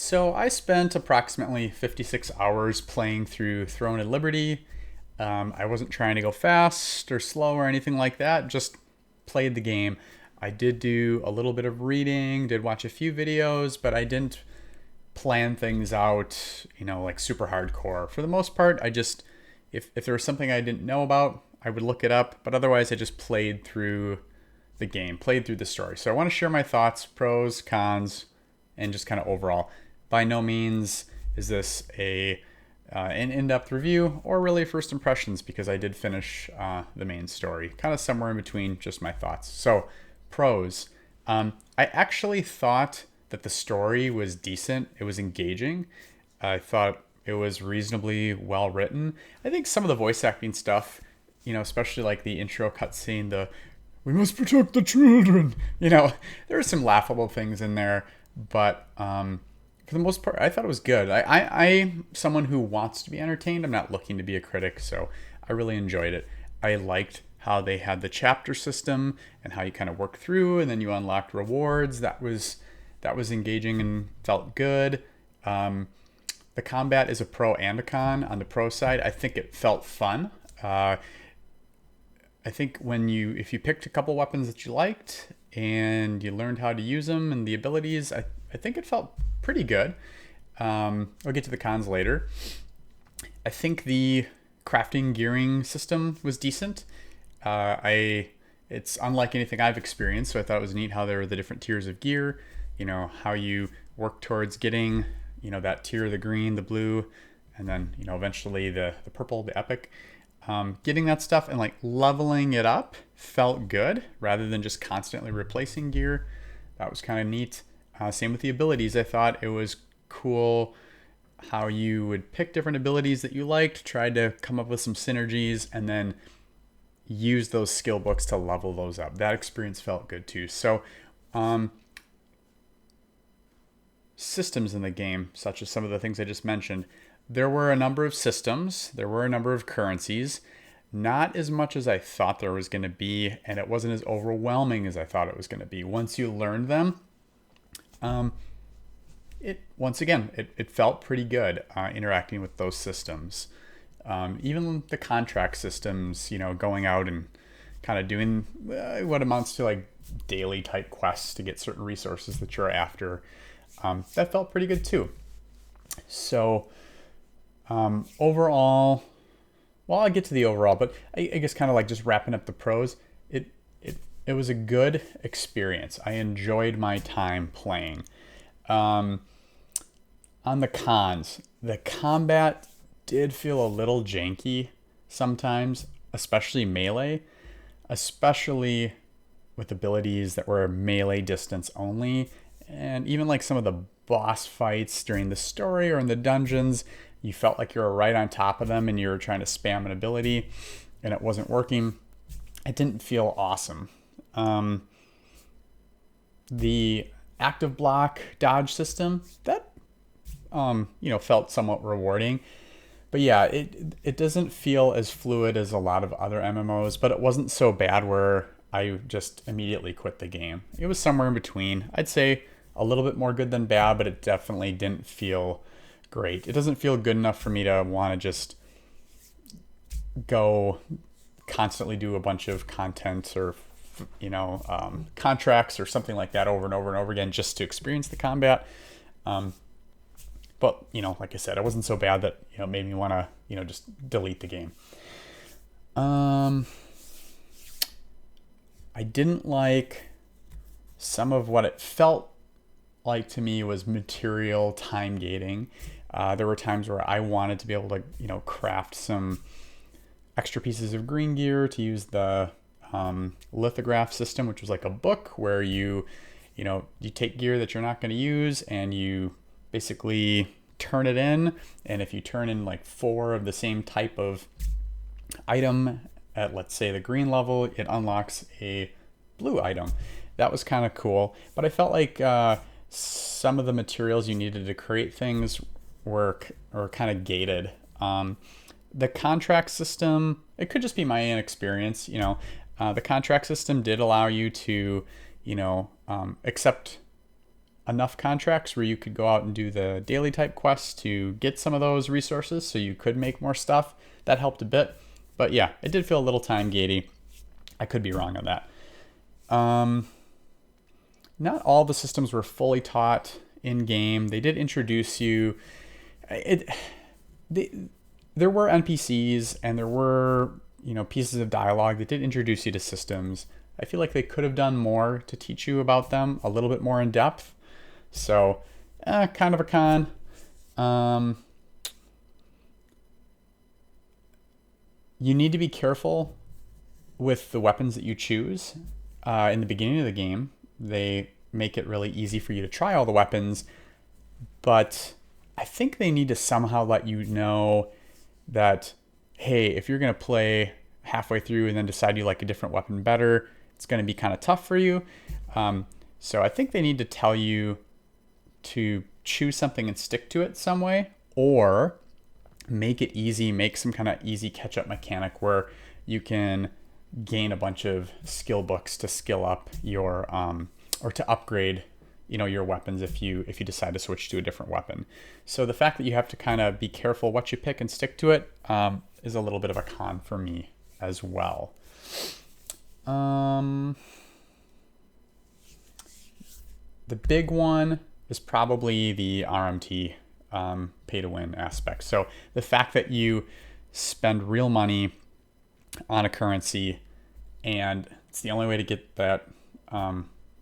So I spent approximately 56 hours playing through Throne and Liberty. I wasn't trying to go fast or slow or anything like that, just played the game. I did do a little bit of reading, did watch a few videos, but I didn't plan things out, like super hardcore. For the most part, if there was something I didn't know about, I would look it up, but otherwise I just played through the game, played through the story. So I want to share my thoughts, pros, cons, and just kind of overall. By no means is this an in-depth review or really first impressions because I did finish the main story, kind of somewhere in between just my thoughts. So pros, I actually thought that the story was decent. It was engaging. I thought it was reasonably well written. I think some of the voice acting stuff, especially like the intro cutscene, the "we must protect the children," there are some laughable things in there, but for the most part, I thought it was good. I'm someone who wants to be entertained. I'm not looking to be a critic, so I really enjoyed it. I liked how they had the chapter system and how you kind of work through, and then you unlocked rewards. That was engaging and felt good. The combat is a pro and a con. On the pro side, I think it felt fun. I think if you picked a couple weapons that you liked and you learned how to use them and the abilities, I think it felt pretty good. I'll get to the cons later. I think the crafting gearing system was decent. It's unlike anything I've experienced, so I thought it was neat how there were the different tiers of gear. How you work towards getting that tier, the green, the blue, and then eventually the purple, the epic. Getting that stuff and like leveling it up felt good rather than just constantly replacing gear. That was kind of neat. Same with the abilities. I thought it was cool how you would pick different abilities that you liked, try to come up with some synergies, and then use those skill books to level those up. That experience felt good too. So, systems in the game, such as some of the things I just mentioned, there were a number of systems, there were a number of currencies, not as much as I thought there was going to be, and it wasn't as overwhelming as I thought it was going to be. Once you learned them, it felt pretty good interacting with those systems. Even the contract systems, going out and kind of doing what amounts to like daily type quests to get certain resources that you're after. That felt pretty good too. So overall, well, I'll get to the overall, but I guess kind of like just wrapping up the pros, it was a good experience. I enjoyed my time playing. On the cons, the combat did feel a little janky sometimes, especially melee, especially with abilities that were melee distance only. And even like some of the boss fights during the story or in the dungeons, you felt like you were right on top of them and you were trying to spam an ability and it wasn't working. It didn't feel awesome. The active block dodge system, that felt somewhat rewarding. But yeah, it doesn't feel as fluid as a lot of other MMOs, but it wasn't so bad where I just immediately quit the game. It was somewhere in between. I'd say a little bit more good than bad, but it definitely didn't feel great. It doesn't feel good enough for me to want to just go constantly do a bunch of content or contracts or something like that over and over and over again just to experience the combat. But like I said, it wasn't so bad that it made me want to just delete the game. I didn't like some of what it felt like to me was material time gating. There were times where I wanted to be able to craft some extra pieces of green gear to use the lithograph system, which was like a book where you take gear that you're not going to use and you basically turn it in, and if you turn in like 4 of the same type of item at, let's say, the green level, it unlocks a blue item. That was kind of cool, but I felt like some of the materials you needed to create things were kind of gated. The contract system, it could just be my inexperience. The contract system did allow you to accept enough contracts where you could go out and do the daily type quests to get some of those resources so you could make more stuff. That helped a bit. But yeah, it did feel a little time gatey. I could be wrong on that. Not all the systems were fully taught in game. They did introduce you. There were NPCs and there were, pieces of dialogue that did introduce you to systems. I feel like they could have done more to teach you about them a little bit more in depth. So, kind of a con. You need to be careful with the weapons that you choose. In the beginning of the game, they make it really easy for you to try all the weapons, but I think they need to somehow let you know that, hey, if you're going to play halfway through and then decide you like a different weapon better, it's going to be kind of tough for you. So I think they need to tell you to choose something and stick to it some way, or make it easy, make some kind of easy catch-up mechanic where you can gain a bunch of skill books to skill up your or to upgrade your weapons if you decide to switch to a different weapon. So the fact that you have to kind of be careful what you pick and stick to it is a little bit of a con for me as well. The big one is probably the RMT, pay to win aspect. So the fact that you spend real money on a currency and it's the only way to get that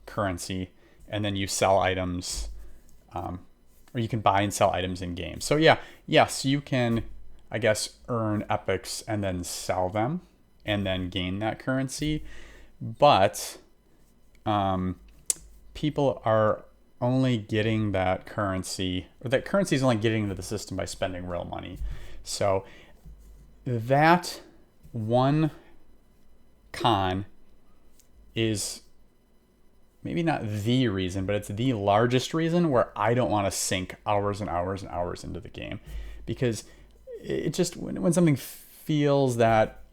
currency, and then you sell items, or you can buy and sell items in game. So yes, you can, I guess, earn epics and then sell them and then gain that currency. But people are only getting that currency, or that currency is only getting into the system by spending real money. So that one con is maybe not the reason, but it's the largest reason where I don't want to sink hours and hours and hours into the game, because it just, when something feels that,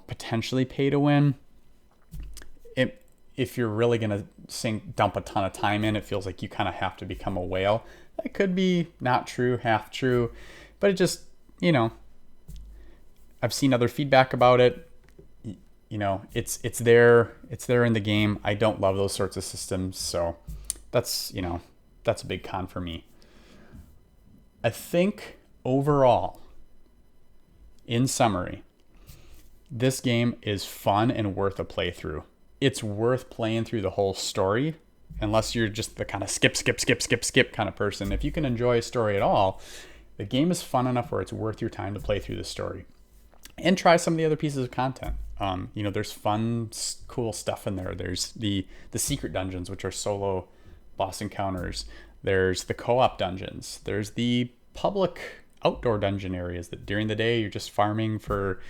potentially pay to win, if you're really going to dump a ton of time in, it feels like you kind of have to become a whale. That could be not true, half true, but it just, I've seen other feedback about it. It's there in the game. I don't love those sorts of systems, so that's a big con for me. I think overall, in summary, this game is fun and worth a playthrough. It's worth playing through the whole story, unless you're just the kind of skip kind of person. If you can enjoy a story at all, the game is fun enough where it's worth your time to play through the story and try some of the other pieces of content. There's fun, cool stuff in there. There's the secret dungeons, which are solo boss encounters. There's the co-op dungeons. There's the public outdoor dungeon areas that during the day you're just farming for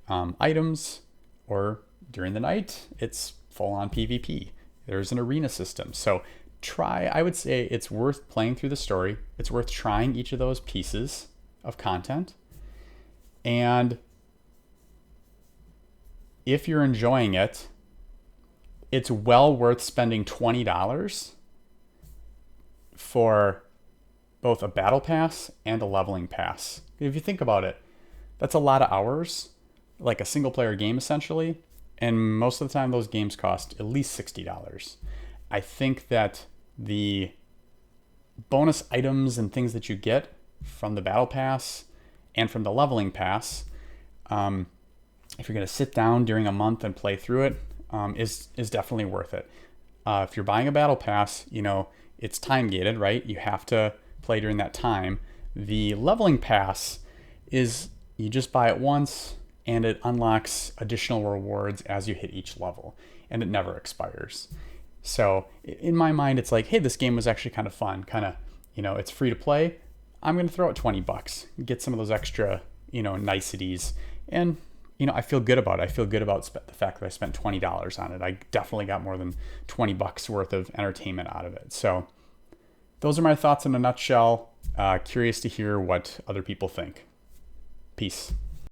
items, or during the night it's full-on PvP. There's an arena system. So I would say it's worth playing through the story. It's worth trying each of those pieces of content. And if you're enjoying it, it's well worth spending $20 for both a battle pass and a leveling pass. If you think about it, that's a lot of hours, like a single player game essentially. And most of the time those games cost at least $60. I think that the bonus items and things that you get from the battle pass and from the leveling pass, if you're going to sit down during a month and play through it, is definitely worth it. If you're buying a battle pass, it's time gated, right? You have to play during that time. The leveling pass is you just buy it once and it unlocks additional rewards as you hit each level, and it never expires. So in my mind, it's like, hey, this game was actually kind of fun. It's free to play. I'm going to throw it $20, get some of those extra, niceties. And, I feel good about it. I feel good about the fact that I spent $20 on it. I definitely got more than $20 worth of entertainment out of it. So those are my thoughts in a nutshell. Curious to hear what other people think. Peace.